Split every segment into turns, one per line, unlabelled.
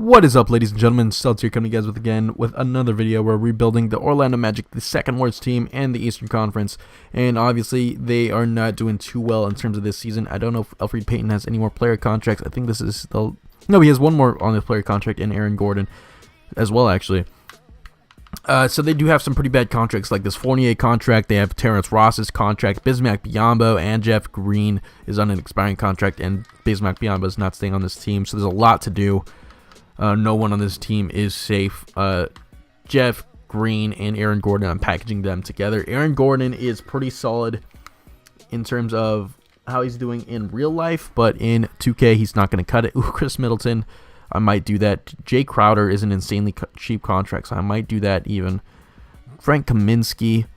What is up, ladies and gentlemen? Stelz here, coming to you guys with another video. We're rebuilding the Orlando Magic, the second worst team in the Eastern Conference, and obviously they are not doing too well in terms of this season. I don't know if Elfrid Payton has any more player contracts. I think this is no, he has one more on his player contract, and Aaron Gordon as well, actually. So they do have some pretty bad contracts, like this Fournier contract. They have Terrence Ross's contract. Bismack Biyombo and Jeff Green is on an expiring contract, and Bismack Biyombo is not staying on this team. So there's a lot to do. No one on this team is safe. Jeff Green and Aaron Gordon, I'm packaging them together. Aaron Gordon is pretty solid in terms of how he's doing in real life, but in 2K, he's not going to cut it. Ooh, Chris Middleton, I might do that. Jay Crowder is an insanely cheap contract, so I might do that even. Frank Kaminsky,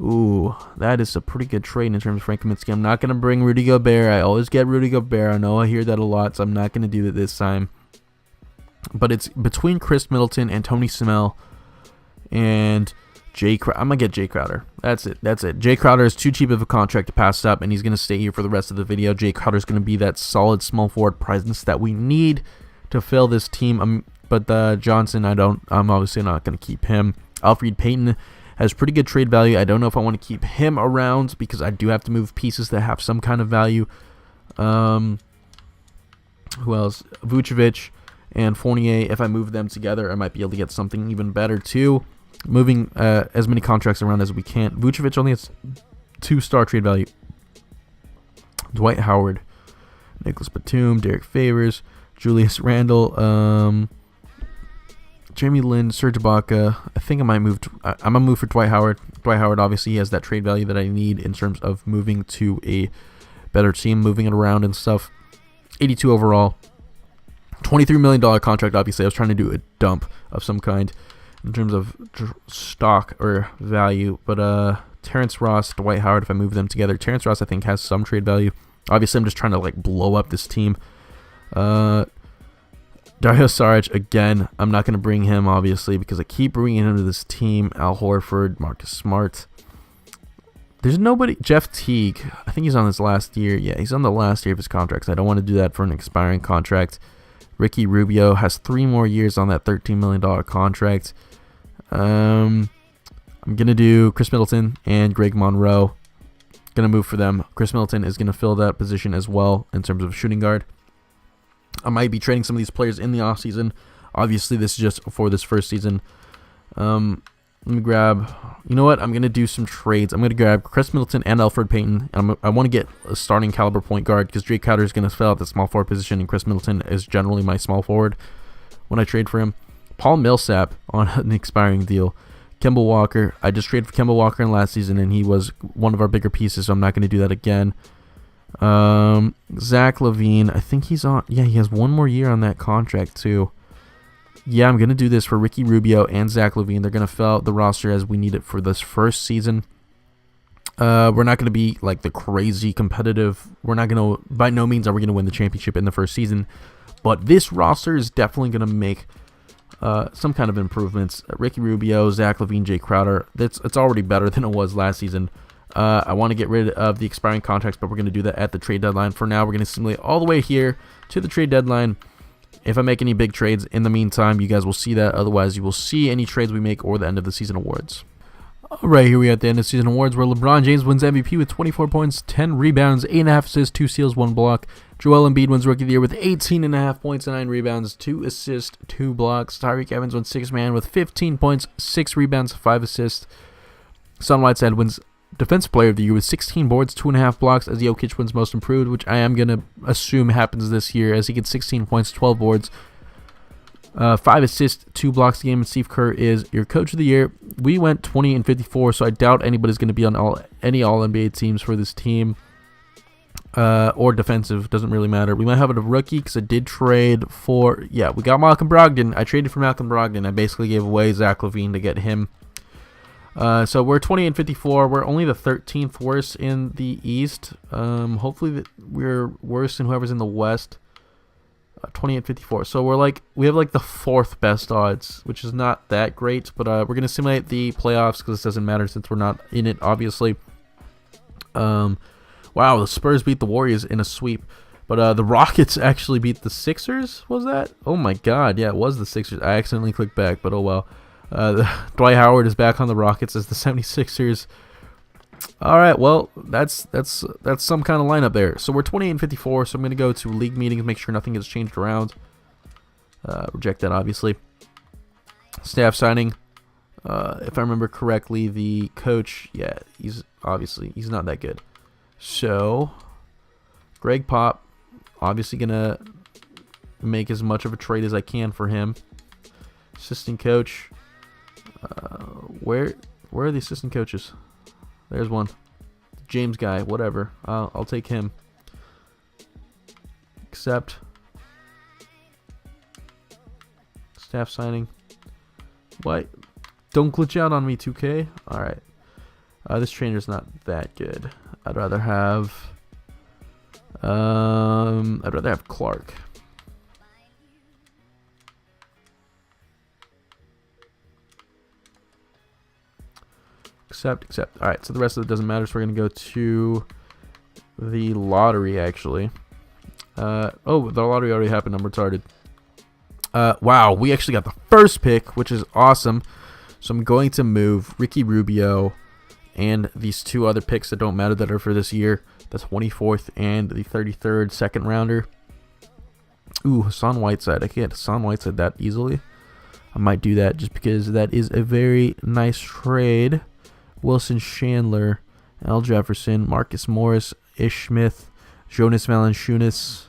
ooh, that is a pretty good trade in terms of Frank Kaminsky. I'm not going to bring Rudy Gobert. I always get Rudy Gobert. I know I hear that a lot, so I'm not going to do it this time. But it's between Chris Middleton and Tony Snell and Jay Crowder. I'm going to get Jay Crowder. That's it. Jay Crowder is too cheap of a contract to pass up, and he's going to stay here for the rest of the video. Jay Crowder is going to be that solid small forward presence that we need to fill this team. But Johnson, I'm obviously not going to keep him. Elfrid Payton has pretty good trade value. I don't know if I want to keep him around because I do have to move pieces that have some kind of value. Who else? Vucevic and Fournier, if I move them together, I might be able to get something even better too. Moving as many contracts around as we can. Vucevic only has 2-star trade value. Dwight Howard, Nicholas Batum, Derek Favors, Julius Randle, Jeremy Lin, Serge Ibaka. I think I might move. I'm gonna move for Dwight Howard. Dwight Howard obviously he has that trade value that I need in terms of moving to a better team, moving it around and stuff. 82 overall. $23 million contract, obviously. I was trying to do a dump of some kind in terms of stock or value. But Terrence Ross, Dwight Howard, if I move them together. Terrence Ross, I think, has some trade value. Obviously, I'm just trying to, like, blow up this team. Dario Saric, again, I'm not going to bring him, obviously, because I keep bringing him to this team. Al Horford, Marcus Smart. There's nobody. Jeff Teague, I think he's on his last year. Yeah, he's on the last year of his contract. So I don't want to do that for an expiring contract. Ricky Rubio has 3 more years on that $13 million contract. I'm going to do Chris Middleton and Greg Monroe. Going to move for them. Chris Middleton is going to fill that position as well in terms of shooting guard. I might be trading some of these players in the offseason. Obviously, this is just for this first season. Let me grab, you know what? I'm going to do some trades. I'm going to grab Chris Middleton and Elfrid Payton. I want to get a starting caliber point guard because Jay Crowder is going to fill out the small forward position, and Chris Middleton is generally my small forward when I trade for him. Paul Millsap on an expiring deal. Kemba Walker. I just traded for Kemba Walker in last season, and he was one of our bigger pieces, so I'm not going to do that again. Zach LaVine. I think he's on. Yeah, he has 1 more year on that contract, too. Yeah, I'm going to do this for Ricky Rubio and Zach LaVine. They're going to fill out the roster as we need it for this first season. We're not going to be like the crazy competitive. We're not going to, by no means are we going to win the championship in the first season. But this roster is definitely going to make some kind of improvements. Ricky Rubio, Zach LaVine, Jay Crowder. It's already better than it was last season. I want to get rid of the expiring contracts, but we're going to do that at the trade deadline. For now, we're going to simulate all the way here to the trade deadline. If I make any big trades in the meantime, you guys will see that. Otherwise, you will see any trades we make or the end of the season awards. Alright, here we are at the end of the season awards where LeBron James wins MVP with 24 points, 10 rebounds, 8.5 assists, 2 steals, 1 block. Joel Embiid wins Rookie of the Year with 18.5 points, 9 rebounds, 2 assists, 2 blocks. Tyreek Evans wins 6th Man with 15 points, 6 rebounds, 5 assists. Son Whiteside wins Defensive Player of the Year with 16 boards, 2.5 blocks, as Jokic wins Most Improved, which I am going to assume happens this year as he gets 16 points, 12 boards, 5 assists, 2 blocks a game, and Steve Kerr is your Coach of the Year. We went 20-54, so I doubt anybody's going to be on any All-NBA teams for this team, or defensive, doesn't really matter. We might have a rookie because I did trade for, yeah, we got Malcolm Brogdon. I traded for Malcolm Brogdon. I basically gave away Zach LaVine to get him. So we're 20-54. We're only the 13th worst in the East. Hopefully we're worse than whoever's in the West. 20-54. So we have like the 4th best odds, which is not that great. But we're gonna simulate the playoffs because this doesn't matter since we're not in it, obviously. Wow, the Spurs beat the Warriors in a sweep.
But the Rockets actually beat the Sixers, was that? Oh my god, yeah, it was the Sixers. I accidentally clicked back, but oh well. Dwight Howard is back on the Rockets as the 76ers. All right, well, that's some kind of lineup there. So we're 28-54, so I'm going to go to league meetings, make sure nothing gets changed around. Reject that, obviously. Staff signing. If I remember correctly, the coach, yeah, he's not that good. So, Greg Pop, obviously going to make as much of a trade as I can for him. Assistant coach. Where are the assistant coaches? There's one. James guy, whatever. I'll take him. Accept. Staff signing. What? Don't glitch out on me, 2K. Alright. This trainer's not that good. I'd rather have Clark. Accept. Alright, so the rest of it doesn't matter, so we're going to go to the lottery, actually. Oh, the lottery already happened. I'm retarded. Wow, we actually got the first pick, which is awesome. So I'm going to move Ricky Rubio and these two other picks that don't matter that are for this year. The 24th and the 33rd second rounder. Ooh, Hassan Whiteside. I can't Hassan Whiteside that easily. I might do that just because that is a very nice trade. Wilson Chandler, Al Jefferson, Marcus Morris, Ish Smith, Jonas Valanciunas,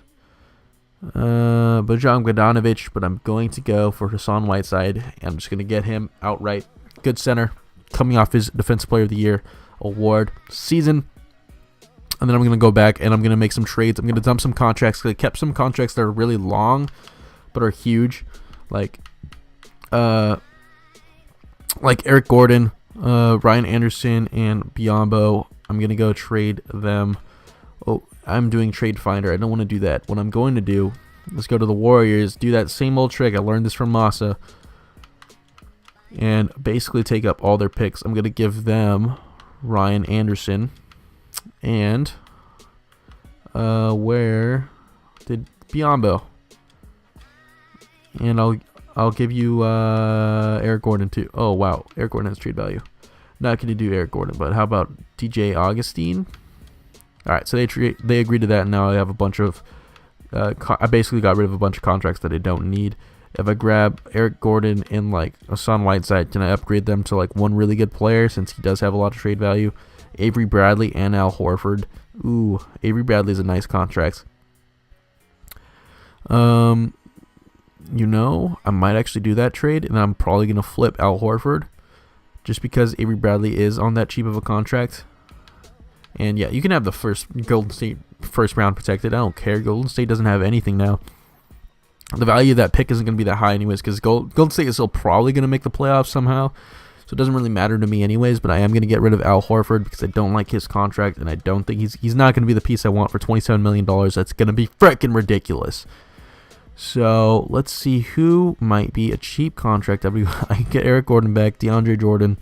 Bojan Bogdanovic, but I'm going to go for Hassan Whiteside. I'm just going to get him outright. Good center, coming off his Defensive Player of the Year award season. And then I'm going to go back and I'm going to make some trades. I'm going to dump some contracts. I kept some contracts that are really long, but are huge, like Eric Gordon, Ryan Anderson, and Biyombo. I'm going to go trade them. Oh, I'm doing Trade Finder. I don't want to do that. What I'm going to do, let's go to the Warriors, do that same old trick. I learned this from Masa. And basically take up all their picks. I'm going to give them Ryan Anderson. And where did Biyombo? And I'll give you Eric Gordon too. Oh wow, Eric Gordon has trade value. Not going to do Eric Gordon, but how about DJ Augustine? All right, so they agreed to that, and now I have a bunch of. I basically got rid of a bunch of contracts that I don't need. If I grab Eric Gordon and like Hassan Whiteside, can I upgrade them to like one really good player since he does have a lot of trade value? Avery Bradley and Al Horford. Ooh, Avery Bradley's a nice contract. You know, I might actually do that trade, and I'm probably going to flip Al Horford just because Avery Bradley is on that cheap of a contract. And yeah, you can have the Golden State first round protected. I don't care. Golden State doesn't have anything now. The value of that pick isn't going to be that high anyways because Golden State is still probably going to make the playoffs somehow. So it doesn't really matter to me anyways, but I am going to get rid of Al Horford because I don't like his contract, and I don't think he's not going to be the piece I want for $27 million. That's going to be freaking ridiculous. So let's see who might be a cheap contract. I can get Eric Gordon back, DeAndre Jordan,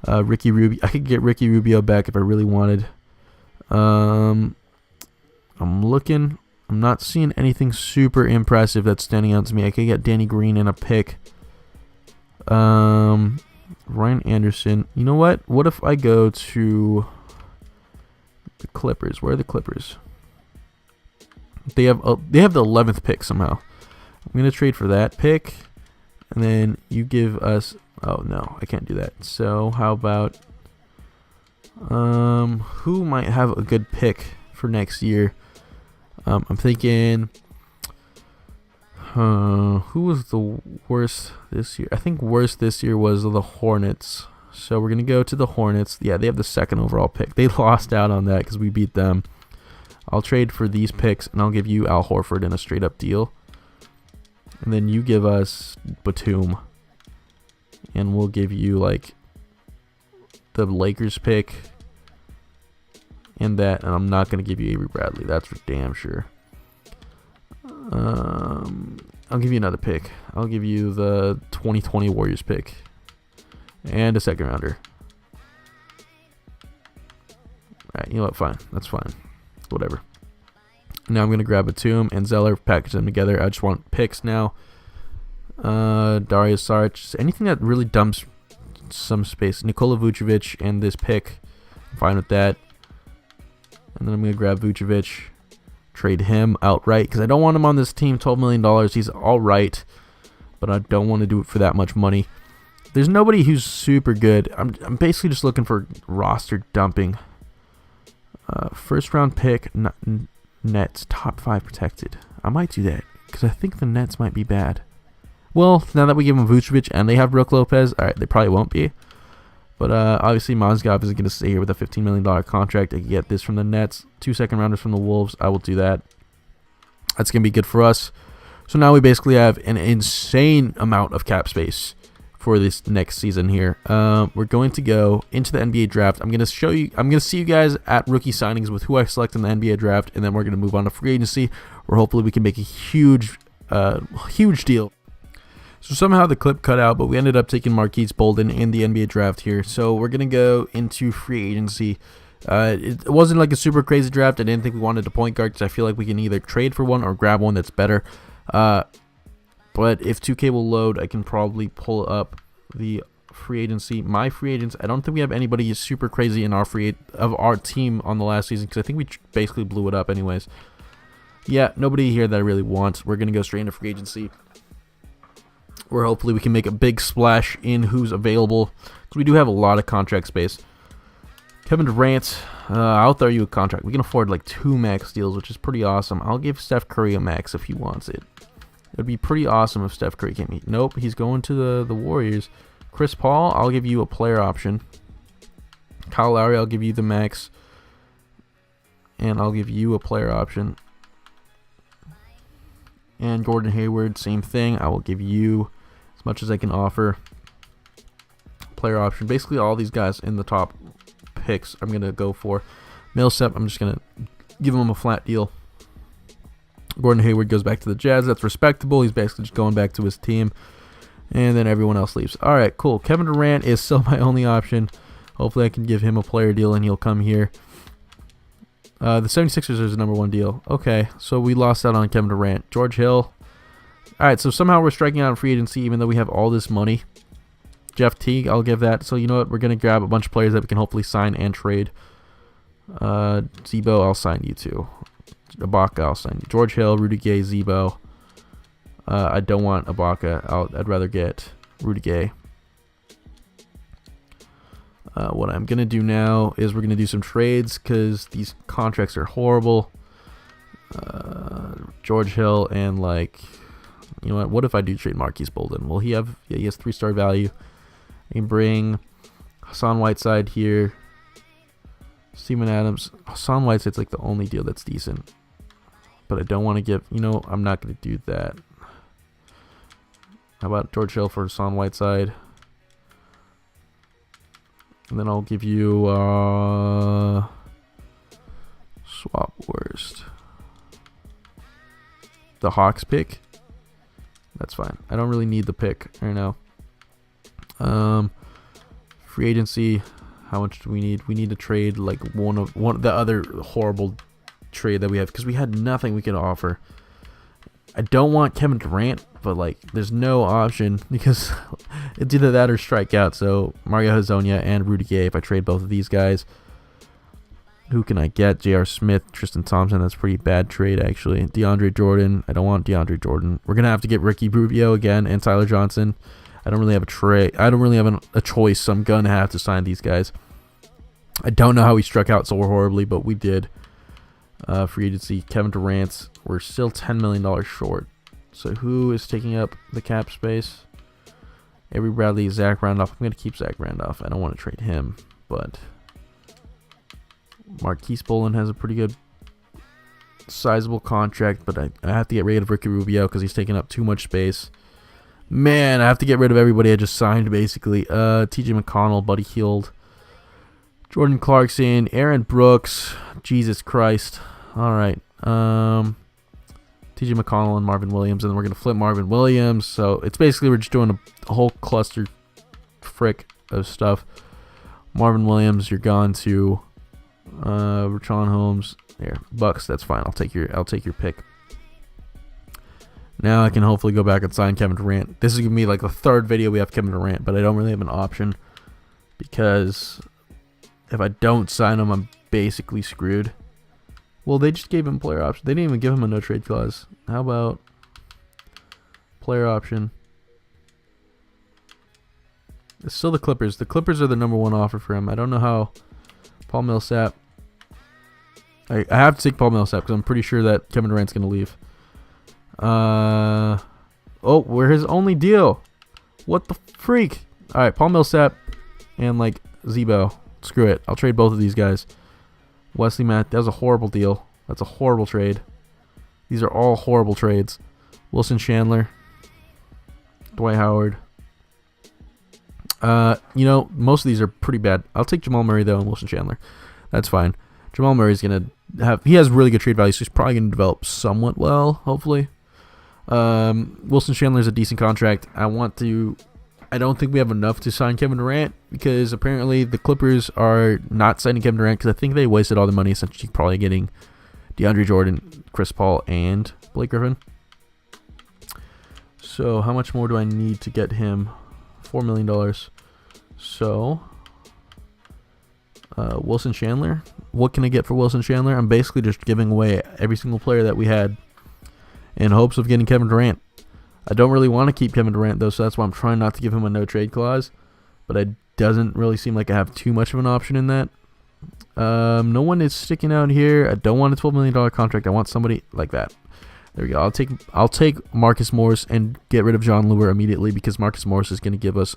Ricky Rubio. I could get Ricky Rubio back if I really wanted. I'm looking. I'm not seeing anything super impressive that's standing out to me. I could get Danny Green in a pick. Ryan Anderson. You know what? What if I go to the Clippers? Where are the Clippers? They have the 11th pick somehow. I'm going to trade for that pick. And then you give us... Oh, no. I can't do that. So, how about... who might have a good pick for next year? I'm thinking... who was the worst this year? I think worst this year was the Hornets. So we're going to go to the Hornets. Yeah, they have the second overall pick. They lost out on that because we beat them. I'll trade for these picks, and I'll give you Al Horford in a straight-up deal. And then you give us Batum. And we'll give you, like, the Lakers pick. And that. And I'm not going to give you Avery Bradley. That's for damn sure. I'll give you another pick. I'll give you the 2020 Warriors pick. And a second rounder. Alright, you know what? Fine. That's fine. Whatever. Now I'm going to grab Batum and Zeller, package them together. I just want picks now. Darius Saric, anything that really dumps some space. Nikola Vucevic and this pick, I'm fine with that. And then I'm going to grab Vucevic, trade him outright because I don't want him on this team. $12 million, he's all right, but I don't want to do it for that much money. There's nobody who's super good. I'm basically just looking for roster dumping. First round pick, Nets, top 5 protected. I might do that because I think the Nets might be bad. Well, now that we give them Vucevic and they have Brook Lopez, all right, they probably won't be. But obviously, Mozgov isn't going to stay here with a $15 million contract. I can get this from the Nets, 2 second rounders from the Wolves. I will do that. That's going to be good for us. So now we basically have an insane amount of cap space for this next season here. We're going to go into the NBA draft. I'm going to see you guys at rookie signings with who I select in the NBA draft, and then we're going to move on to free agency, where hopefully we can make a huge deal. So somehow the clip cut out, but we ended up taking Marquise Bolden in the NBA draft here. So we're going to go into free agency. It wasn't like a super crazy draft. I didn't think we wanted a point guard because I feel like we can either trade for one or grab one that's better. But if 2K will load, I can probably pull up the free agency. My free agents, I don't think we have anybody super crazy in our our team on the last season because I think we basically blew it up anyways. Yeah, nobody here that I really want. We're going to go straight into free agency, where hopefully we can make a big splash in who's available, because we do have a lot of contract space. Kevin Durant, I'll throw you a contract. We can afford like 2 max deals, which is pretty awesome. I'll give Steph Curry a max if he wants it. It would be pretty awesome if Steph Curry came. Nope, he's going to the Warriors. Chris Paul, I'll give you a player option. Kyle Lowry, I'll give you the max, and I'll give you a player option. And Gordon Hayward, same thing. I will give you as much as I can offer. Player option. Basically, all these guys in the top picks I'm going to go for. Millsap, I'm just going to give him a flat deal. Gordon Hayward goes back to the Jazz. That's respectable. He's basically just going back to his team. And then everyone else leaves. All right, cool. Kevin Durant is still my only option. Hopefully, I can give him a player deal and he'll come here. The 76ers is the #1 deal. Okay, so we lost out on Kevin Durant. George Hill. All right, so somehow we're striking out in free agency even though we have all this money. Jeff Teague, I'll give that. So you know what? We're going to grab a bunch of players that we can hopefully sign and trade. Zebo, I'll sign you too. Ibaka, I'll sign you. George Hill, Rudy Gay, Zebo. I don't want Ibaka. I'd rather get Rudy Gay. What I'm going to do now is we're going to do some trades because these contracts are horrible. George Hill and you know what if I do trade Marquise Bolden? Well, he has 3-star value. I can bring Hassan Whiteside here. Steven Adams. Hassan Whiteside's like the only deal that's decent. But I don't want to give, I'm not going to do that. How about George Hill for Hassan Whiteside? And then I'll give you swap worst. The Hawks pick. That's fine. I don't really need the pick right now. Free agency. How much do we need? We need to trade like one of the other horrible trade that we have because we had nothing we could offer. I don't want Kevin Durant, but there's no option because it's either that or strike out. So Mario Hezonja and Rudy Gay. If I trade both of these guys, who can I get? J.R. Smith, Tristan Thompson. That's a pretty bad trade actually. DeAndre Jordan. I don't want DeAndre Jordan. We're gonna have to get Ricky Rubio again and Tyler Johnson. I don't really have a trade. I don't really have a choice, so I'm gonna have to sign these guys. I don't know how we struck out so horribly, but we did. Free agency, Kevin Durant. We're still $10 million short. So who is taking up the cap space? Avery Bradley, Zach Randolph. I'm going to keep Zach Randolph. I don't want to trade him, but Marquise Bolden has a pretty good sizable contract, but I have to get rid of Ricky Rubio because he's taking up too much space. Man, I have to get rid of everybody I just signed, basically. T.J. McConnell, Buddy Hield, Jordan Clarkson, Aaron Brooks. Jesus Christ. All right. T.J. McConnell and Marvin Williams, and then we're going to flip Marvin Williams. So it's basically we're just doing a whole cluster frick of stuff. Marvin Williams, you're gone to Rashawn Holmes. There, Bucks. That's fine. I'll take your pick. Now I can hopefully go back and sign Kevin Durant. This is gonna be like the third video we have Kevin Durant, but I don't really have an option because if I don't sign him, I'm basically screwed. Well, they just gave him player option. They didn't even give him a no trade clause. How about player option? It's still the Clippers. The Clippers are the #1 offer for him. I don't know how Paul Millsap. I have to take Paul Millsap because I'm pretty sure that Kevin Durant's going to leave. Oh, we're his only deal. What the freak? All right, Paul Millsap and like Zebo. Screw it. I'll trade both of these guys. Wesley Matt. That was a horrible deal. That's a horrible trade. These are all horrible trades. Wilson Chandler. Dwight Howard. Most of these are pretty bad. I'll take Jamal Murray though and Wilson Chandler. That's fine. Jamal Murray's gonna he has really good trade value, so he's probably gonna develop somewhat well, hopefully. Wilson Chandler's a decent contract. I don't think we have enough to sign Kevin Durant because apparently the Clippers are not signing Kevin Durant because I think they wasted all the money essentially probably getting DeAndre Jordan, Chris Paul, and Blake Griffin. So how much more do I need to get him? $4 million. So Wilson Chandler. What can I get for Wilson Chandler? I'm basically just giving away every single player that we had in hopes of getting Kevin Durant. I don't really want to keep Kevin Durant though, so that's why I'm trying not to give him a no trade clause. But it doesn't really seem like I have too much of an option in that. No one is sticking out here. I don't want a $12 million contract. I want somebody like that. There we go. I'll take Marcus Morris and get rid of John Lure immediately because Marcus Morris is going to give us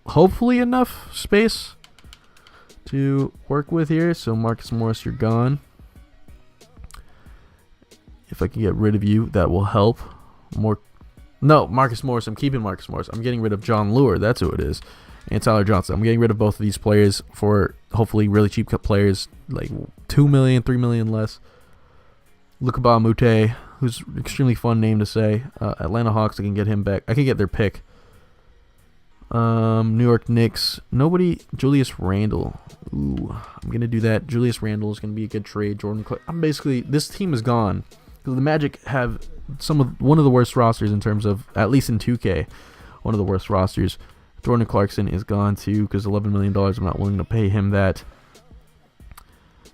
hopefully enough space to work with here. So Marcus Morris, you're gone. If I can get rid of you, that will help. No, Marcus Morris. I'm keeping Marcus Morris. I'm getting rid of John Lure. That's who it is. And Tyler Johnson. I'm getting rid of both of these players for hopefully really cheap players, like $2 million, $3 million less. Luka Mute, who's an extremely fun name to say. Atlanta Hawks, I can get him back. I can get their pick. New York Knicks. Nobody. Julius Randle. Ooh, I'm going to do that. Julius Randle is going to be a good trade. Jordan Clark. This team is gone. The Magic have one of the worst rosters in terms of, at least in 2K, one of the worst rosters. Jordan Clarkson is gone too because $11 million. I'm not willing to pay him that.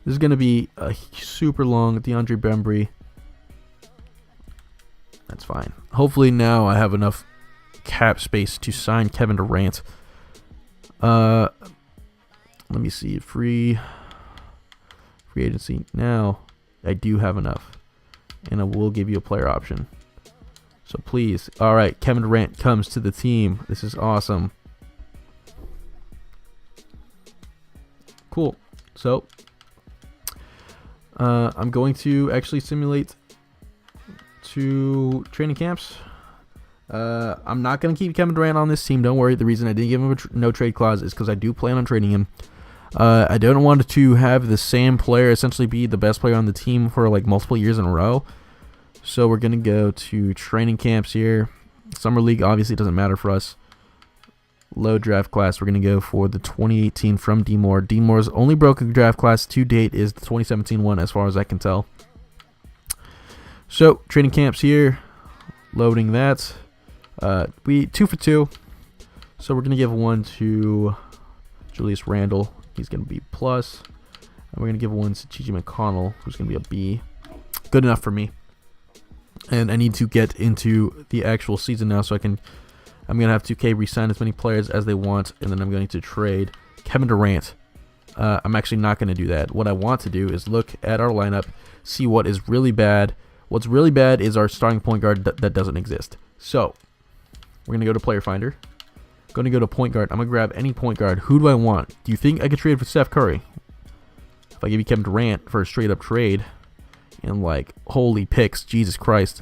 This is going to be a super long DeAndre Bembry. That's fine. Hopefully now I have enough cap space to sign Kevin Durant. Let me see. Free agency. Now I do have enough. And I will give you a player option. So please. All right. Kevin Durant comes to the team. This is awesome. Cool. So I'm going to actually simulate 2 training camps. I'm not going to keep Kevin Durant on this team. Don't worry. The reason I didn't give him a no trade clause is because I do plan on trading him. I don't want to have the same player essentially be the best player on the team for like multiple years in a row. So we're going to go to training camps here. Summer League obviously doesn't matter for us. Low draft class. We're going to go for the 2018 from D Moore. D Moore's only broken draft class to date is the 2017 one as far as I can tell. So training camps here. Loading that. We 2 for 2. So we're going to give one to Julius Randle. He's going to be plus. And we're going to give one to T.J. McConnell, who's going to be a B. Good enough for me. And I need to get into the actual season now so I'm going to have 2K re-sign as many players as they want, and then I'm going to trade Kevin Durant. I'm actually not going to do that. What I want to do is look at our lineup, see what is really bad. What's really bad is our starting point guard that doesn't exist. So we're going to go to Player Finder. Going to go to point guard. I'm going to grab any point guard. Who do I want? Do you think I could trade for Steph Curry? If I give you Kevin Durant for a straight-up trade and, like, holy picks, Jesus Christ.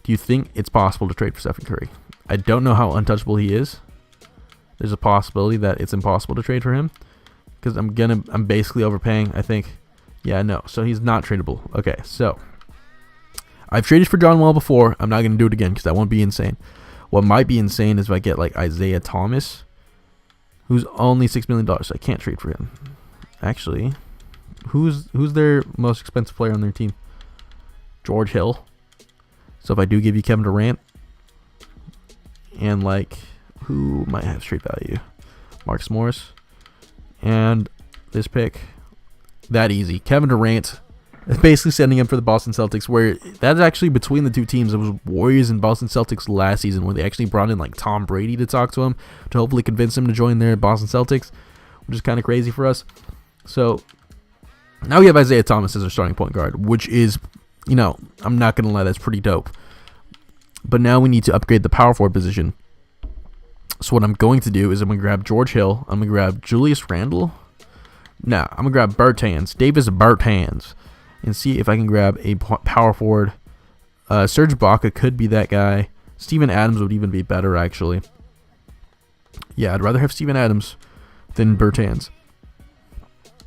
Do you think it's possible to trade for Stephen Curry? I don't know how untouchable he is. There's a possibility that it's impossible to trade for him because I'm basically overpaying, I think. Yeah, no. So he's not tradable. Okay, so I've traded for John Wall before. I'm not going to do it again because that won't be insane. What might be insane is if I get like Isaiah Thomas, who's only $6 million. So I can't trade for him. Actually, who's their most expensive player on their team? George Hill. So if I do give you Kevin Durant, and like, who might have straight value? Marcus Morris. And this pick, that easy. Kevin Durant is basically sending him for the Boston Celtics, where that's actually between the two teams. It was Warriors and Boston Celtics last season, where they actually brought in like Tom Brady to talk to him to hopefully convince him to join their Boston Celtics, which is kind of crazy for us. So now we have Isaiah Thomas as our starting point guard, which is, you know, I'm not going to lie, that's pretty dope. But now we need to upgrade the power forward position. So what I'm going to do is I'm going to grab George Hill. I'm going to grab Julius Randle. Nah, I'm going to grab Bertans, Davis Bertans, and see if I can grab a power forward. Serge Ibaka could be that guy. Steven Adams would even be better, actually. Yeah, I'd rather have Steven Adams than Bertans.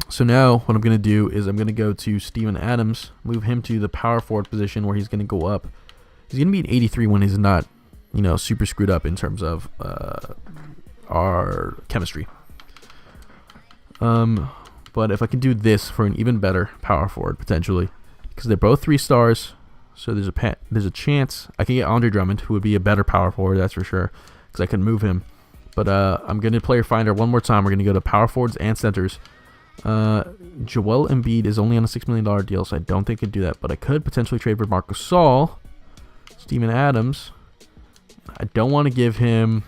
So now what I'm going to do is I'm going to go to Steven Adams, move him to the power forward position where he's going to go up. He's going to be an 83 when he's not, you know, super screwed up in terms of our chemistry. But if I can do this for an even better power forward, potentially, because they're both 3 stars, so there's a chance I can get Andre Drummond, who would be a better power forward, that's for sure, because I can move him. But I'm going to player finder one more time. We're going to go to power forwards and centers. Joel Embiid is only on a $6 million deal, so I don't think I could do that. But I could potentially trade for Marc Gasol, Steven Adams. I don't want to give him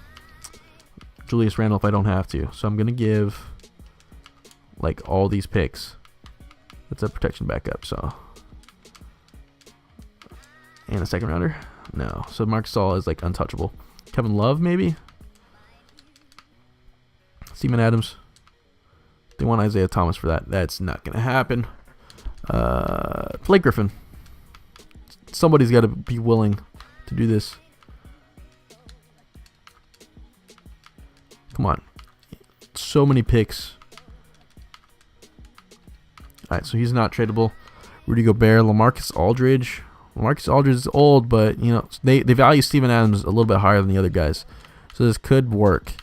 Julius Randle if I don't have to. So I'm going to give like all these picks. That's a protection backup, so. And a second rounder? No. So Marc Gasol is like untouchable. Kevin Love, maybe? Steven Adams. They want Isaiah Thomas for that. That's not going to happen. Blake Griffin. Somebody's got to be willing to do this. Come on. So many picks. Alright, so he's not tradable. Rudy Gobert, LaMarcus Aldridge. LaMarcus Aldridge is old, but you know they value Steven Adams a little bit higher than the other guys. So this could work.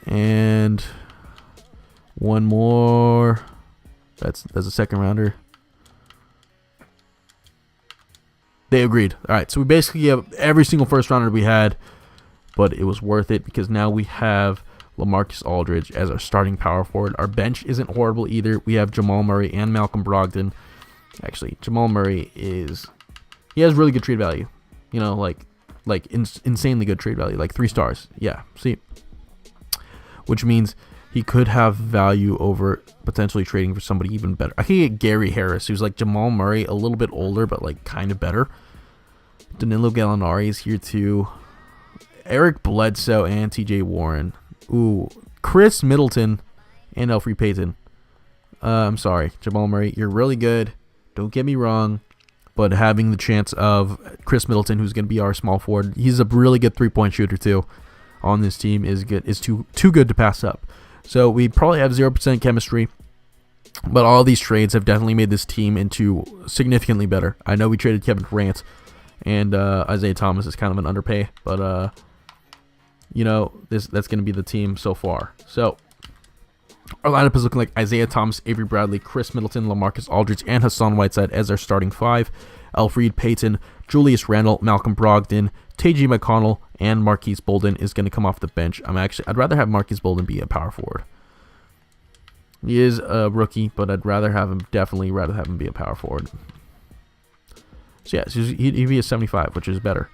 And one more. That's a second rounder. They agreed. All right, so we basically have every single first rounder we had, but it was worth it because now we have LaMarcus Aldridge as our starting power forward. Our bench isn't horrible either. We have Jamal Murray and Malcolm Brogdon. Actually, Jamal Murray he has really good trade value. You know, like insanely good trade value, like 3 stars. Yeah, see, which means he could have value over potentially trading for somebody even better. I could get Gary Harris, who's like Jamal Murray, a little bit older, but like kind of better. Danilo Gallinari is here too. Eric Bledsoe and TJ Warren. Ooh, Chris Middleton and Elfrid Payton. I'm sorry, Jamal Murray, you're really good. Don't get me wrong, but having the chance of Chris Middleton, who's going to be our small forward, he's a really good 3-point shooter too. On this team is too good to pass up. So we probably have 0% chemistry, but all these trades have definitely made this team into significantly better. I know we traded Kevin Durant, and Isaiah Thomas is kind of an underpay, but you know that's going to be the team so far. So our lineup is looking like Isaiah Thomas, Avery Bradley, Chris Middleton, LaMarcus Aldridge, and Hassan Whiteside as our starting 5. Elfrid Payton, Julius Randle, Malcolm Brogdon, T.J. McConnell, and Marquise Bolden is going to come off the bench. I'd rather have Marquise Bolden be a power forward. He is a rookie, but I'd definitely rather have him be a power forward. So yeah, he'd be a 75, which is better.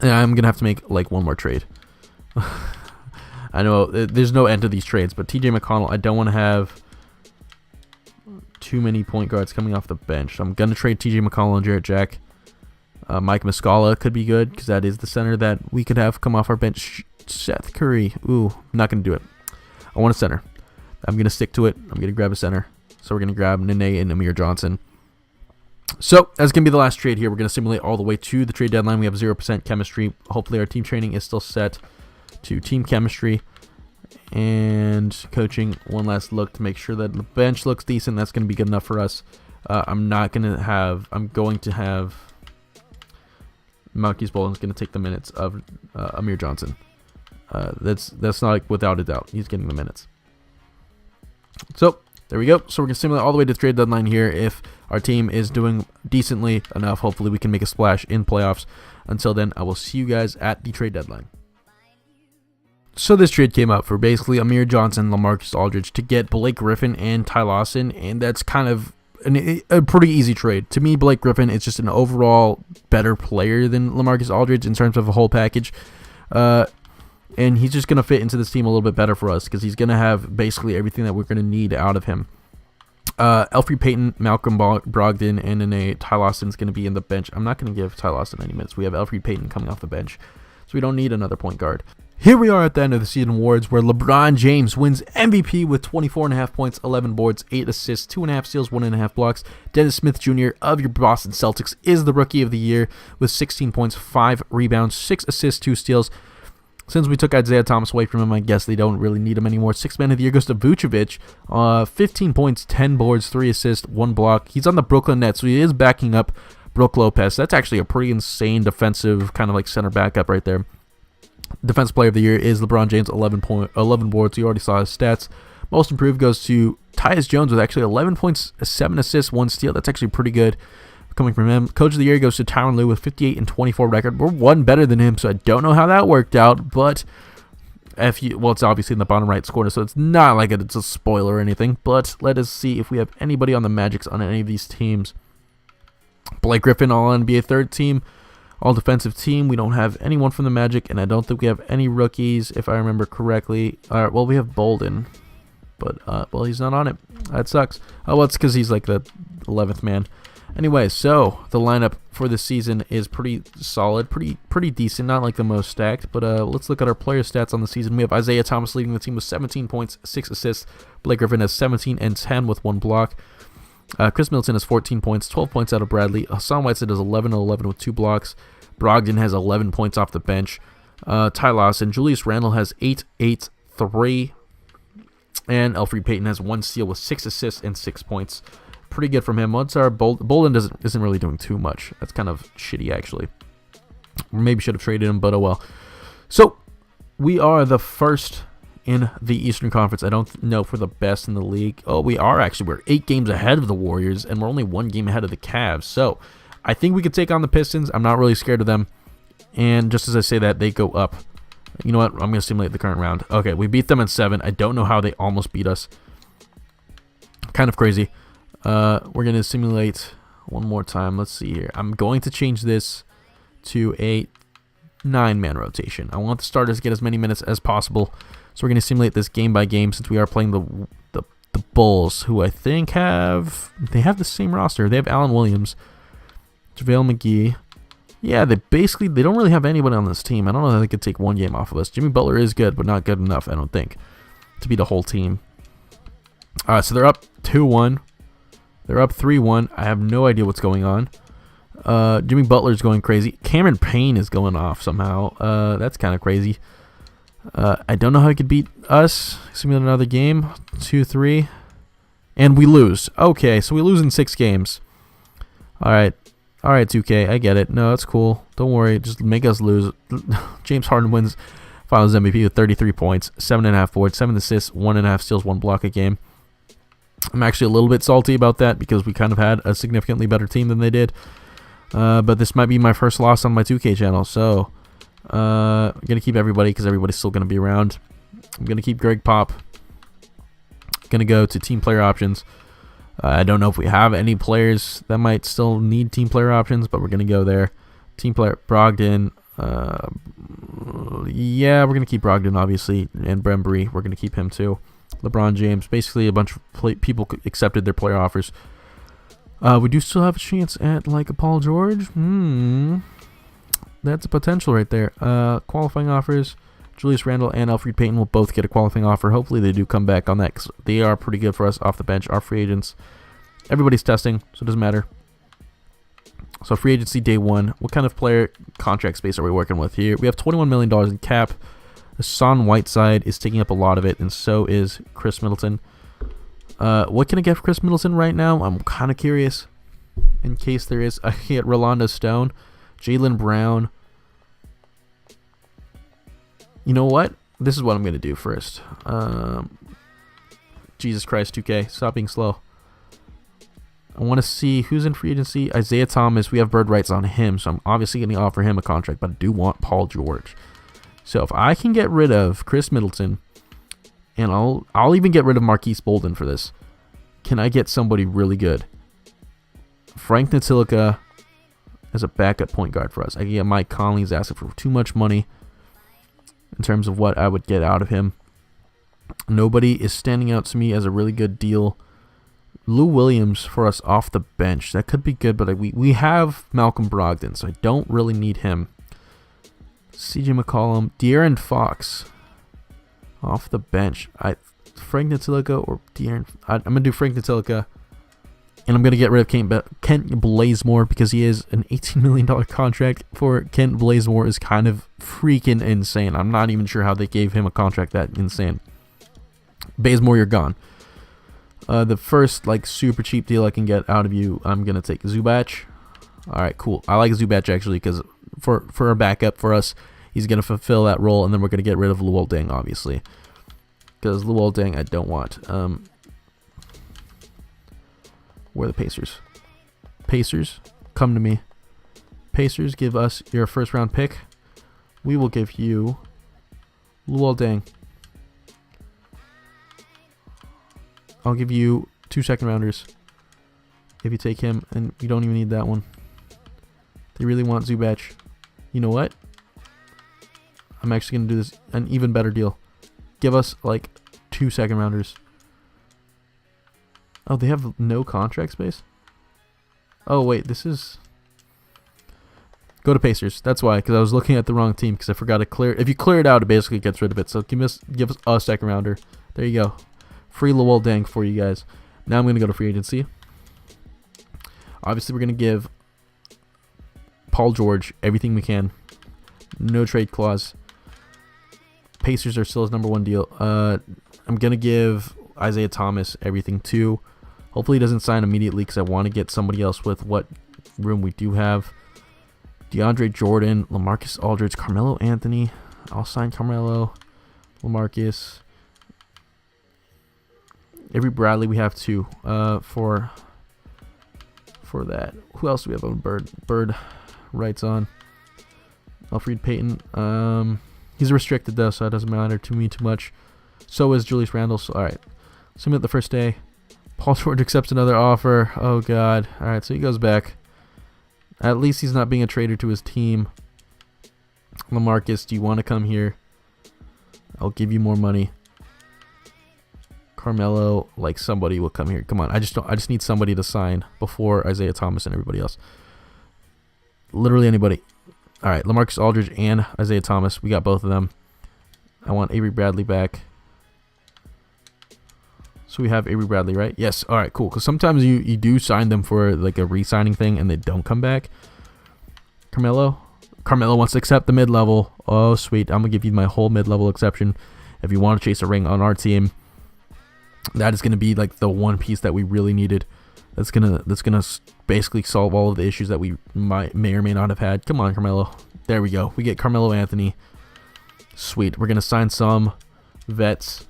And I'm going to have to make like one more trade. I know there's no end to these trades, but T.J. McConnell, I don't want to have too many point guards coming off the bench. So I'm going to trade T.J. McConnell and Jarrett Jack. Mike Muscala could be good because that is the center that we could have come off our bench. Seth Curry. Ooh, I'm not going to do it. I want a center. I'm going to stick to it. I'm going to grab a center. So we're going to grab Nene and Amir Johnson. So that's going to be the last trade here. We're going to simulate all the way to the trade deadline. We have 0% chemistry. Hopefully our team training is still set to team chemistry. And coaching, one last look to make sure that the bench looks decent. That's going to be good enough for us. I'm going to have Marquise Bolden's going to take the minutes of Amir Johnson. That's not like without a doubt. He's getting the minutes. So
there we go. So we're going to simulate all the way to the trade deadline here. If our team is doing decently enough, hopefully we can make a splash in playoffs. Until then, I will see you guys at the trade deadline. So this trade came up for basically Amir Johnson, LaMarcus Aldridge to get Blake Griffin and Ty Lawson, and that's kind of a pretty easy trade. To me, Blake Griffin is just an overall better player than LaMarcus Aldridge in terms of a whole package. And he's just going to fit into this team a little bit better for us because he's going to have basically everything that we're going to need out of him. Elfrid Payton, Malcolm Brogdon, and then Ty Lawson's going to be in the bench. I'm not going to give Ty Lawson any minutes. We have Elfrid Payton coming off the bench, so we don't need another point guard. Here we are at the end of the season awards where LeBron James wins MVP with 24.5 points, 11 boards, 8 assists, 2.5 steals, 1.5 blocks. Dennis Smith Jr. of your Boston Celtics is the Rookie of the Year with 16 points, 5 rebounds, 6 assists, 2 steals. Since we took Isaiah Thomas away from him, I guess they don't really need him anymore. 6th Man of the Year goes to Vucevic. 15 points, 10 boards, 3 assists, 1 block. He's on the Brooklyn Nets, so he is backing up Brook Lopez. That's actually a pretty insane defensive kind of like center backup right there. Defensive Player of the Year is LeBron James, 11 boards. You already saw his stats. Most Improved goes to Tyus Jones with actually 11 points, 7 assists, 1 steal. That's actually pretty good coming from him. Coach of the Year goes to Tyronn Lue with 58 and 24 record. We're one better than him, so I don't know how that worked out. But it's obviously in the bottom right corner, so it's not like it's a spoiler or anything. But let us see if we have anybody on the Magic on any of these teams. Blake Griffin, all NBA third team. All defensive team. We don't have anyone from the Magic, and I don't think we have any rookies, if I remember correctly. All right, well, we have Bolden, but he's not on it. That sucks. Oh, well, it's because he's like the 11th man. Anyway, so the lineup for this season is pretty solid, pretty decent. Not like the most stacked, but let's look at our player stats on the season. We have Isaiah Thomas leading the team with 17 points, 6 assists. Blake Griffin has 17 and 10 with 1 block. Chris Middleton has 14 points, 12 points out of Bradley. Hassan Whiteside has 11 and 11 with 2 blocks. Brogdon has 11 points off the bench. Ty Lawson, Julius Randle has 8, 8, 3. And Elfrid Payton has 1 steal with 6 assists and 6 points. Pretty good from him. Once our Bolden isn't really doing too much. That's kind of shitty, actually. Maybe should have traded him, but oh well. So, we are the first in the Eastern Conference. I don't know if we're the best in the league. Oh, we are actually. We're 8 games ahead of the Warriors, and we're only 1 game ahead of the Cavs. So, I think we could take on the Pistons. I'm not really scared of them. And just as I say that, they go up. You know what? I'm going to simulate the current round. Okay, we beat them in 7. I don't know how they almost beat us. Kind of crazy. We're going to simulate one more time. Let's see here. I'm going to change this to a 9-man rotation. I want the starters to get as many minutes as possible. So we're going to simulate this game by game since we are playing the Bulls, who I think have the same roster. They have Allen Williams, JaVale McGee. Yeah, they don't really have anybody on this team. I don't know how they could take 1 game off of us. Jimmy Butler is good, but not good enough, I don't think, to be the whole team. So they're up 2-1. They're up 3-1. I have no idea what's going on. Jimmy Butler's going crazy. Cameron Payne is going off somehow. That's kind of crazy. I don't know how he could beat us. Simulate another game. 2-3. And we lose. Okay, so we lose in 6 games. All right, 2K. I get it. No, that's cool. Don't worry. Just make us lose. James Harden wins Finals MVP with 33 points, 7.5 boards, 7 assists, 1.5 steals, 1 block a game. I'm actually a little bit salty about that because we kind of had a significantly better team than they did. But this might be my first loss on my 2K channel, so I'm going to keep everybody because everybody's still going to be around. I'm going to keep Greg Pop. Going to go to team player options. I don't know if we have any players that might still need team player options, but we're going to go there. Team player Brogdon. Yeah, we're going to keep Brogdon, obviously, and Brembry. We're going to keep him too. LeBron James. Basically, a bunch of people accepted their player offers. We do still have a chance at, like, a Paul George. That's a potential right there. Qualifying offers. Julius Randle and Elfrid Payton will both get a qualifying offer. Hopefully they do come back on that because they are pretty good for us off the bench. Our free agents. Everybody's testing, so it doesn't matter. So free agency day 1. What kind of player contract space are we working with here? We have $21 million in cap. Hassan Whiteside is taking up a lot of it, and so is Chris Middleton. What can I get for Chris Middleton right now? I'm kind of curious. In case there is. I can get Rolando Stone, Jaylen Brown. You know what? This is what I'm going to do first.
Jesus Christ, 2K. Stop being slow. I want to see who's in free agency. Isaiah Thomas. We have bird rights on him, so I'm obviously going to offer him a contract, but I do want Paul George. So if I can get rid of Chris Middleton, and I'll even get rid of Marquise Bolden for this. Can I get somebody really good? Frank Natilica as a backup point guard for us. I can get Mike Conley. He's asking for too much money in terms of what I would get out of him. Nobody is standing out to me as a really good deal. Lou Williams for us off the bench. That could be good, but we have Malcolm Brogdon, so I don't really need him. CJ McCollum. De'Aaron Fox off the bench. Frank Natilica or De'Aaron. I'm going to do Frank Natilica. And I'm going to get rid of Kent Blazemore because he is an $18 million contract for Kent Blazemore is kind of freaking insane. I'm not even sure how they gave him a contract that insane. Bazemore, you're gone. The first super cheap deal I can get out of you, I'm going to take Zubac. All right, cool. I like Zubac actually because for a backup for us, he's going to fulfill that role, and then we're going to get rid of Luol Deng, obviously. Because Luol Deng I don't want. Where are the Pacers? Pacers, come to me. Pacers, give us your first round pick. We will give you Luol Deng. I'll give you 2 second rounders if you take him, and you don't even need that one. They really want Zubac. You know what? I'm actually going to do this an even better deal. Give us 2 second rounders. Oh, they have no contract space? Oh, wait, this is... Go to Pacers. That's why, because I was looking at the wrong team because I forgot to clear it. If you clear it out, it basically gets rid of it. So give us a second rounder. There you go. Free Luol Deng for you guys. Now I'm going to go to free agency. Obviously, we're going to give Paul George everything we can. No trade clause. Pacers are still his number one deal. I'm going to give Isaiah Thomas everything too. Hopefully he doesn't sign immediately because I want to get somebody else with what room we do have. DeAndre Jordan, LaMarcus Aldridge, Carmelo Anthony. I'll sign Carmelo. LaMarcus. Avery Bradley we have two for that. Who else do we have on Bird rights on? Elfrid Payton. He's restricted though, so it doesn't matter to me too much. So is Julius Randle. So, all right. Submit the first day. Paul George accepts another offer. Oh, God. All right, so he goes back. At least he's not being a traitor to his team. LaMarcus, do you want to come here? I'll give you more money. Carmelo, somebody will come here. Come on, I just need somebody to sign before Isaiah Thomas and everybody else. Literally anybody. All right, LaMarcus Aldridge and Isaiah Thomas. We got both of them. I want Avery Bradley back. So we have Avery Bradley, right? Yes. All right, cool. Because sometimes you do sign them for a re-signing thing and they don't come back. Carmelo wants to accept the mid-level. Oh, sweet. I'm going to give you my whole mid-level exception. If you want to chase a ring on our team, that is going to be the one piece that we really needed. That's gonna basically solve all of the issues that we may or may not have had. Come on, Carmelo. There we go. We get Carmelo Anthony. Sweet. We're going to sign some vets.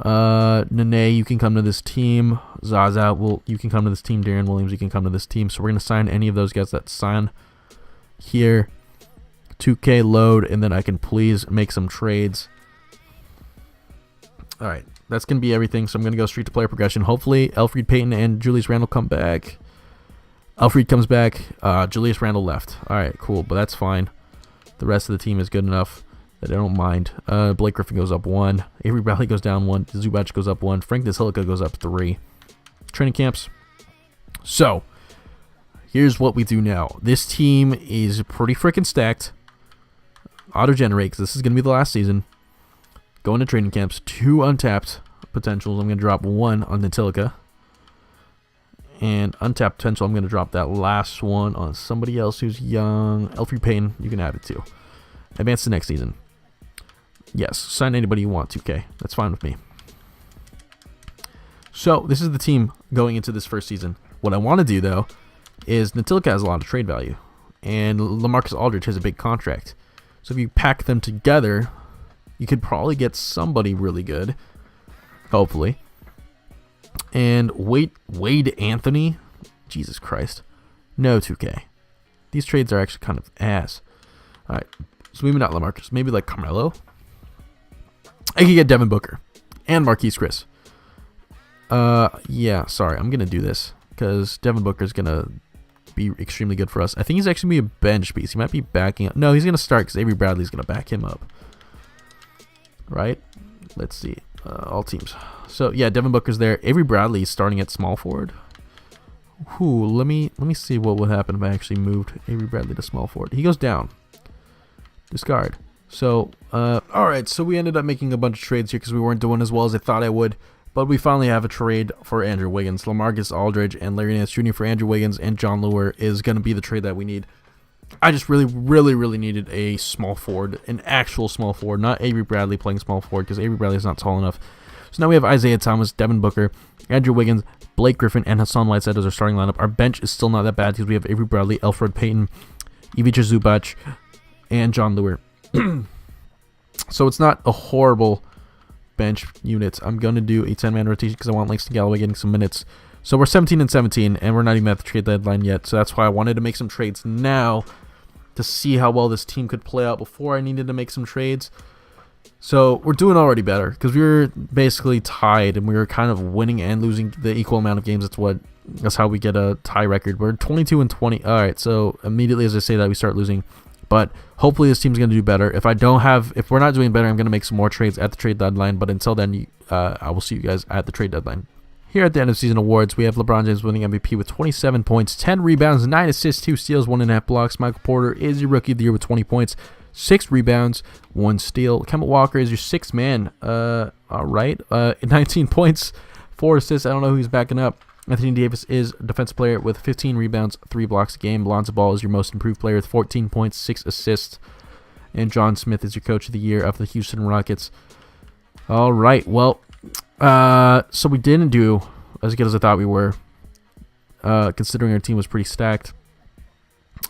Nene, you can come to this team. Zaza, you can come to this team. Darren Williams, you can come to this team. So we're going to sign any of those guys that sign here. 2K load, and then I can please make some trades. All right, that's going to be everything. So I'm going to go straight to player progression. Hopefully, Elfrid Payton and Julius Randle come back. Elfrid comes back. Julius Randle left. All right, cool, but that's fine. The rest of the team is good enough that I don't mind. Blake Griffin goes up 1. Avery Bradley goes down 1. Zubac goes up 1. Frank Natilica goes up 3. Training camps. So, here's what we do now. This team is pretty freaking stacked. Auto-generate, because this is going to be the last season. Going to training camps. 2 untapped potentials. I'm going to drop 1 on Natilica. And untapped potential, I'm going to drop that last one on somebody else who's young. Elfrid Payton, you can add it too. Advance to next season. Yes, sign anybody you want, 2K. That's fine with me. So, this is the team going into this first season. What I want to do, though, is Natilica has a lot of trade value. And LaMarcus Aldridge has a big contract. So, if you pack them together, you could probably get somebody really good. Hopefully. And Wade Anthony. Jesus Christ. No 2K. These trades are actually kind of ass. All right. So maybe not LaMarcus. Maybe like Carmelo. I could get Devin Booker and Marquise Chris. Yeah, sorry. I'm going to do this because Devin Booker is going to be extremely good for us. I think he's actually going to be a bench piece. He might be backing up. No, he's going to start because Avery Bradley's going to back him up. Right? Let's see. All teams. So, yeah, Devin Booker's there. Avery Bradley is starting at small forward. Ooh, let me see what would happen if I actually moved Avery Bradley to small forward. He goes down. Discard. So, alright, so we ended up making a bunch of trades here because we weren't doing as well as I thought I would. But we finally have a trade for Andrew Wiggins. LaMarcus Aldridge and Larry Nance Jr. for Andrew Wiggins and John Lure is going to be the trade that we need. I just really needed a small forward, an actual small forward, not Avery Bradley playing small forward because Avery Bradley is not tall enough. So now we have Isaiah Thomas, Devin Booker, Andrew Wiggins, Blake Griffin, and Hassan Whiteside as our starting lineup. Our bench is still not that bad because we have Avery Bradley, Elfrid Payton, Ivica Zubac, and John Lure. So it's not a horrible bench unit. I'm going to do a 10-man rotation because I want Langston Galloway getting some minutes. So we're 17-17, and we're not even at the trade deadline yet. So that's why I wanted to make some trades now to see how well this team could play out before I needed to make some trades. So we're doing already better because we were basically tied, and we were kind of winning and losing the equal amount of games. That's how we get a tie record. We're 22-20. All right, so immediately as I say that, we start losing. But hopefully this team's going to do better. If we're not doing better, I'm going to make some more trades at the trade deadline. But until then, I will see you guys at the trade deadline. Here at the end of season awards, we have LeBron James winning MVP with 27 points, 10 rebounds, 9 assists, 2 steals, 1.5 blocks. Michael Porter is your rookie of the year with 20 points, 6 rebounds, 1 steal. Kemba Walker is your 6th man. All right. 19 points, 4 assists. I don't know who he's backing up. Anthony Davis is defensive player with 15 rebounds, 3 blocks a game. Lonzo Ball is your most improved player with 14 points, 6 assists. And John Smith is your coach of the year of the Houston Rockets. All right. Well, so we didn't do as good as I thought we were, considering our team was pretty stacked.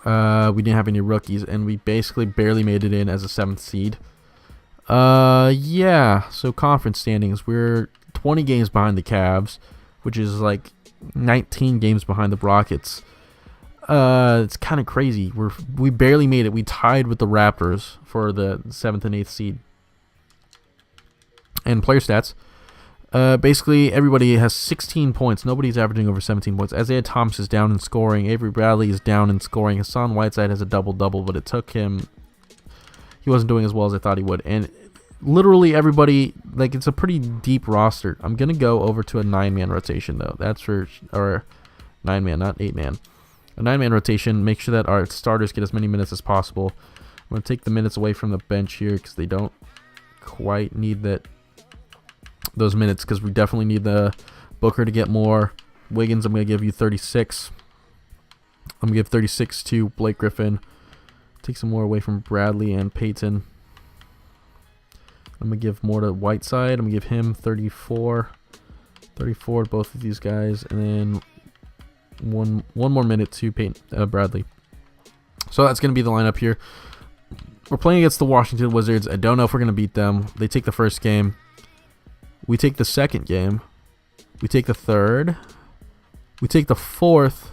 We didn't have any rookies, and we basically barely made it in as a 7th seed. Yeah, so conference standings, we're 20 games behind the Cavs, which is like 19 games behind the Rockets. It's kind of crazy. We barely made it. We tied with the Raptors for the 7th and 8th seed. And player stats. Basically, everybody has 16 points. Nobody's averaging over 17 points. Isaiah Thomas is down in scoring. Avery Bradley is down in scoring. Hassan Whiteside has a double-double, but it took him... He wasn't doing as well as I thought he would. And literally everybody, like, it's a pretty deep roster. I'm going to go over to a 9-man rotation, though. That's for... Or 9-man, not 8-man. A 9-man rotation. Make sure that our starters get as many minutes as possible. I'm going to take the minutes away from the bench here because they don't quite need those minutes, because we definitely need the Booker to get more. Wiggins, I'm going to give you 36. I'm going to give 36 to Blake Griffin. Take some more away from Bradley and Payton. I'm going to give more to Whiteside. I'm going to give him 34. 34 to both of these guys. And then one more minute to Bradley. So that's going to be the lineup here. We're playing against the Washington Wizards. I don't know if we're going to beat them. They take the first game. We take the second game. We take the third. We take the fourth.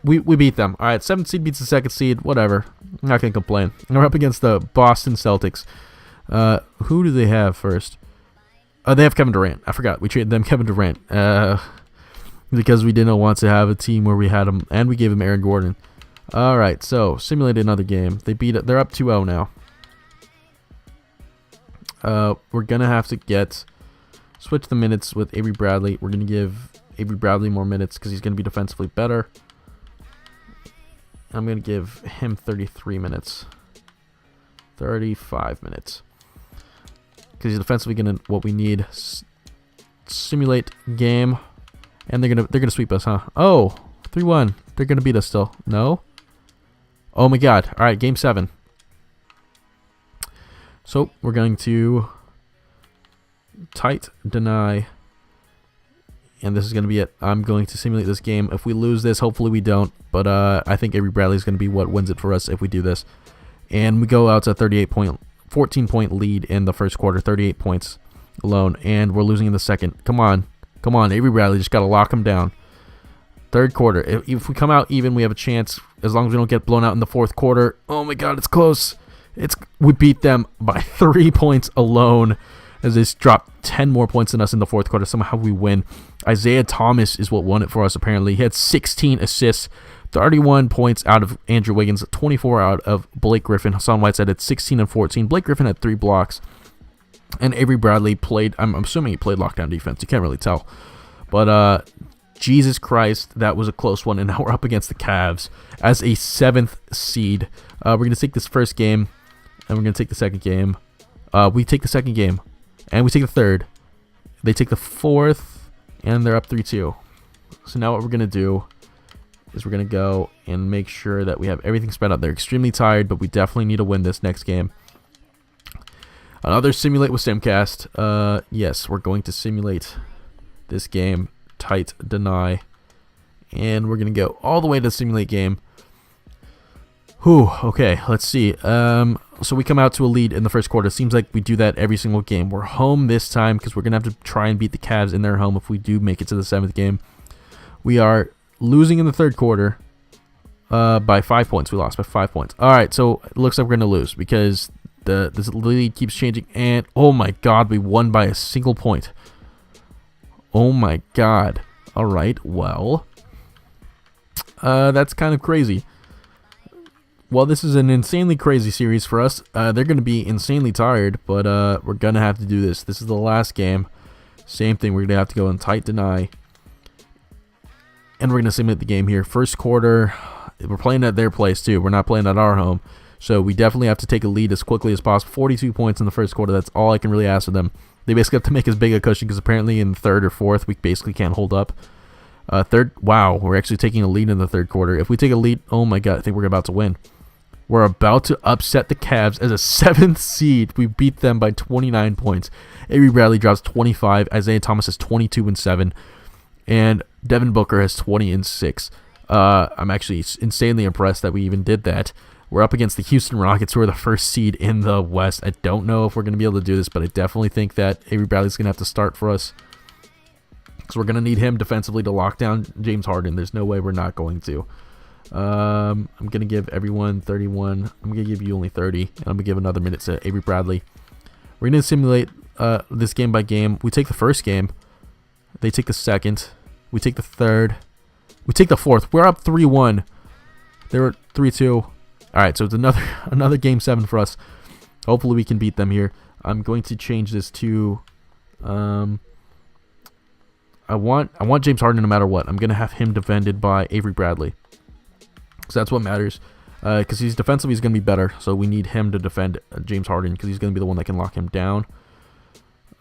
We beat them. All right, 7th seed beats the 2nd seed. Whatever. I'm not going to complain. And we're up against the Boston Celtics. Who do they have first? They have Kevin Durant. I forgot. We traded them Kevin Durant. Because we didn't want to have a team where we had him. And we gave him Aaron Gordon. All right, so simulate another game. They're up 2-0 now. We're going to have to switch the minutes with Avery Bradley. We're going to give Avery Bradley more minutes because he's going to be defensively better. I'm going to give him 33 minutes. 35 minutes. Because he's defensively going to what we need. Simulate game. And they're gonna sweep us, huh? Oh, 3-1. They're going to beat us still. No? Oh my god. All right, game 7. So, we're going to tight deny, and this is going to be it. I'm going to simulate this game. If we lose this, hopefully we don't, but I think Avery Bradley is going to be what wins it for us if we do this. And we go out to a 14-point lead in the first quarter, 38 points alone, and we're losing in the second. Come on, Come on, Avery Bradley, just got to lock him down. Third quarter. If we come out even, we have a chance as long as we don't get blown out in the fourth quarter. Oh my God, it's close. We beat them by 3 points alone as they dropped 10 more points than us in the fourth quarter. Somehow we win. Isaiah Thomas is what won it for us, apparently. He had 16 assists, 31 points out of Andrew Wiggins, 24 out of Blake Griffin. Hassan Whiteside had 16 and 14. Blake Griffin had 3 blocks. And Avery Bradley played, I'm assuming he played lockdown defense. You can't really tell. But Jesus Christ, that was a close one. And now we're up against the Cavs as a 7th seed. We're going to take this first game, and we're going to take the second game. We take the second game, and we take the third. They take the fourth, and they're up 3-2. So now what we're going to do is we're going to go and make sure that we have everything spread out. They're extremely tired, but we definitely need to win this next game. Another simulate with Simcast. Yes, we're going to simulate this game. Tight deny. And we're going to go all the way to the simulate game. Whew, okay, let's see. So we come out to a lead in the first quarter. Seems like we do that every single game. We're home this time because we're going to have to try and beat the Cavs in their home if we do make it to the 7th game. We are losing in the third quarter by 5 points. We lost by 5 points. All right, so it looks like we're going to lose because this lead keeps changing. And, oh, my God, we won by a single point. Oh, my God. All right, well, that's kind of crazy. Well, this is an insanely crazy series for us. They're going to be insanely tired, but we're going to have to do this. This is the last game. Same thing. We're going to have to go in tight deny. And we're going to simulate the game here. First quarter, we're playing at their place, too. We're not playing at our home. So we definitely have to take a lead as quickly as possible. 42 points in the first quarter. That's all I can really ask of them. They basically have to make as big a cushion because apparently in third or fourth, we basically can't hold up. Third, wow, we're actually taking a lead in the third quarter. If we take a lead, oh my God, I think we're about to win. We're about to upset the Cavs as a 7th seed. We beat them by 29 points. Avery Bradley drops 25. Isaiah Thomas has 22 and 7. And Devin Booker has 20 and 6. I'm actually insanely impressed that we even did that. We're up against the Houston Rockets, who are the first seed in the West. I don't know if we're going to be able to do this, but I definitely think that Avery Bradley's going to have to start for us because we're going to need him defensively to lock down James Harden. There's no way we're not going to. I'm going to give everyone 31. I'm going to give you only 30, and I'm going to give another minute to Avery Bradley. We're going to simulate this game by game. We take the first game. They take the second. We take the third. We take the fourth. We're up 3-1. They were 3-2. All right, so it's another game 7 for us. Hopefully we can beat them here. I'm going to change this to I want James Harden no matter what. I'm going to have him defended by Avery Bradley. So that's what matters. Because he's defensively he's going to be better. So we need him to defend James Harden because he's going to be the one that can lock him down.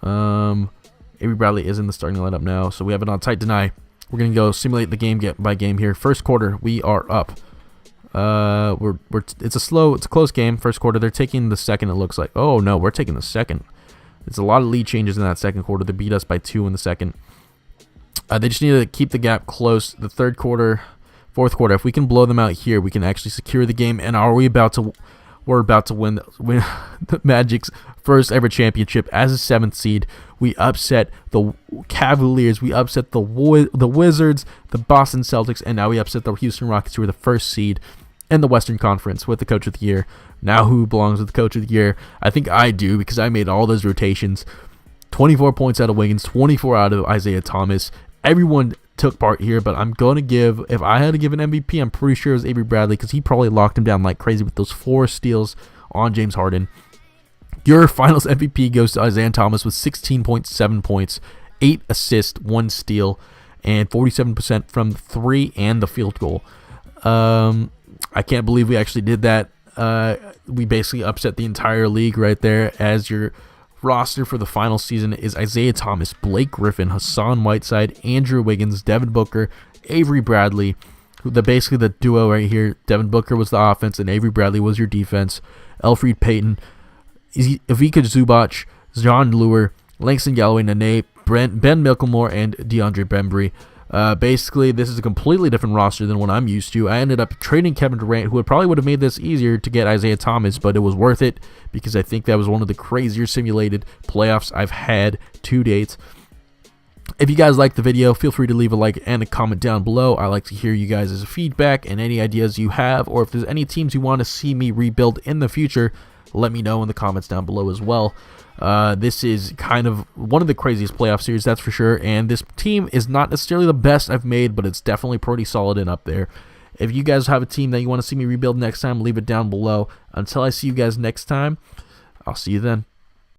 Avery Bradley is in the starting lineup now. So we have it on tight deny. We're going to go simulate the game by game here. First quarter, we are up. It's a close game. First quarter, they're taking the second. It looks like. Oh no, we're taking the second. It's a lot of lead changes in that second quarter. They beat us by 2 in the second. They just need to keep the gap close. The third quarter, fourth quarter. If we can blow them out here, we can actually secure the game. And we're about to win the Magic's first ever championship as a 7th seed. We upset the Cavaliers. We upset the Wizards, the Boston Celtics, and now we upset the Houston Rockets, who are the first seed in the Western Conference with the Coach of the Year. Now who belongs with the Coach of the Year? I think I do because I made all those rotations. 24 points out of Wiggins, 24 out of Isaiah Thomas. Everyone took part here, but I'm going to give, if I had to give an MVP, I'm pretty sure it was Avery Bradley because he probably locked him down like crazy with those 4 steals on James Harden. Your finals MVP goes to Isaiah Thomas with 16.7 points, 8 assists, 1 steal, and 47% from 3 and the field goal. I can't believe we actually did that. We basically upset the entire league right there, as your roster for the final season is Isaiah Thomas, Blake Griffin, Hassan Whiteside, Andrew Wiggins, Devin Booker, Avery Bradley. Basically the duo right here. Devin Booker was the offense and Avery Bradley was your defense. Elfrid Payton, Ivica Zubac, John Lure, Langston Galloway, Nene, Ben Milkamore, and DeAndre Bembry. Basically, this is a completely different roster than what I'm used to. I ended up trading Kevin Durant, who would have made this easier to get Isaiah Thomas, but it was worth it because I think that was one of the crazier simulated playoffs I've had to date.
If you guys liked the video, feel free to leave a like and a comment down below. I like to hear you guys' feedback and any ideas you have, or if there's any teams you want to see me rebuild in the future, let me know in the comments down below as well. This is kind of one of the craziest playoff series, that's for sure, and this team is not necessarily the best I've made, but it's definitely pretty solid and up there. If you guys have a team that you want to see me rebuild next time, leave it down below. Until I see you guys next time, I'll see you then.